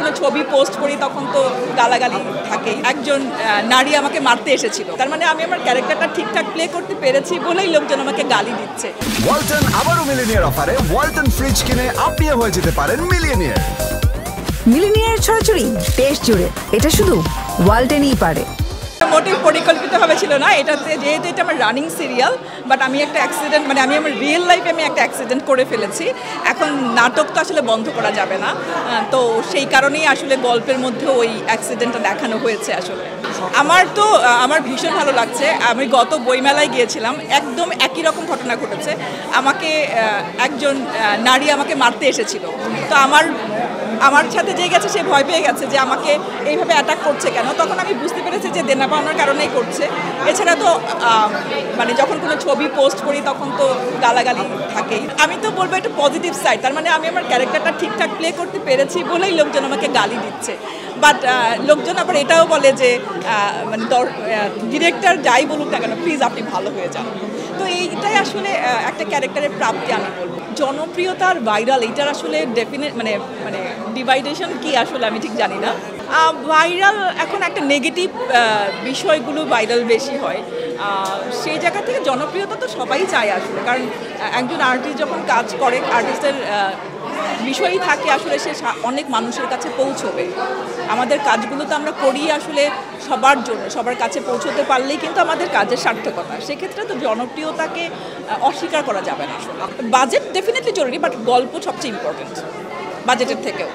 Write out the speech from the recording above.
কোনো ছবি পোস্ট করি তখন তো গালাগালি থাকেই। একজন নারী আমাকে মারতে এসেছিল, তার মানে আমি আমার ক্যারেক্টারটা ঠিকঠাক প্লে করতে পেরেছি বলেই লোকজন আমাকে গালি দিচ্ছে। ওয়ালটন আবারও মিলিনিয়ার অফারে ওয়ালটন ফ্রিজ কিনে আপনিও হয়ে যেতে পারেন মিলিয়নিয়ার। মিলিনিয়ার ছড়াছড়ি দেশ জুড়ে, এটা শুধু ওয়ালটনই পারে। মোটেই পরিকল্পিতভাবে ছিল না, এটাতে যেহেতু এটা আমার রানিং সিরিয়াল, বাট আমি একটা অ্যাক্সিডেন্ট মানে আমি আমার রিয়েল লাইফে আমি একটা অ্যাক্সিডেন্ট করে ফেলেছি। এখন নাটক তো আসলে বন্ধ করা যাবে না, তো সেই কারণেই আসলে গল্পের মধ্যে ওই অ্যাক্সিডেন্টটা দেখানো হয়েছে। আসলে আমার ভীষণ ভালো লাগছে। আমি গত বইমেলায় গিয়েছিলাম, একদম একই রকম ঘটনা ঘটেছে। আমাকে একজন নারী আমাকে মারতে এসেছিল, তো আমার সাথে যে গেছে সে ভয় পেয়ে গেছে যে আমাকে এইভাবে অ্যাটাক করছে কেন। তখন আমি বুঝতে পেরেছি যে দেনা পাওনার কারণেই করছে। এছাড়া তো মানে যখন কোনো ছবি পোস্ট করি তখন তো গালাগালি থাকেই। আমি তো বলবো একটা পজিটিভ সাইড, তার মানে আমি আমার ক্যারেক্টারটা ঠিকঠাক প্লে করতে পেরেছি বলেই লোকজন আমাকে গালি দিচ্ছে। বাট লোকজন আবার এটাও বলে যে মানে ডিরেক্টর যাই বলুক না কেন, প্লিজ আপনি ভালো হয়ে যান। তো এইটাই আসলে একটা ক্যারেক্টারের প্রাপ্তি আমি বলবো। জনপ্রিয়তার ভাইরাল এইটার আসলে ডেফিনেট মানে ডিভাইডেশন কি আসলে আমি ঠিক জানি না। ভাইরাল এখন একটা নেগেটিভ বিষয়গুলো ভাইরাল বেশি হয়, সেই জায়গা থেকে জনপ্রিয়তা তো সবাই চায় আসলে। কারণ একজন আর্টিস্ট যখন কাজ করে, আর্টিস্টের বিষয়ই থাকে আসলে সে অনেক মানুষের কাছে পৌঁছবে। আমাদের কাজগুলো তো আমরা করি আসলে সবার জন্য, সবার কাছে পৌঁছতে পারলেই কিন্তু আমাদের কাজের সার্থকতা। সেক্ষেত্রে তো জনপ্রিয়তাকে অস্বীকার করা যাবে না। বাজেট ডেফিনেটলি জরুরি, বাট গল্প সবচেয়ে ইম্পর্টেন্ট বাজেটের থেকেও।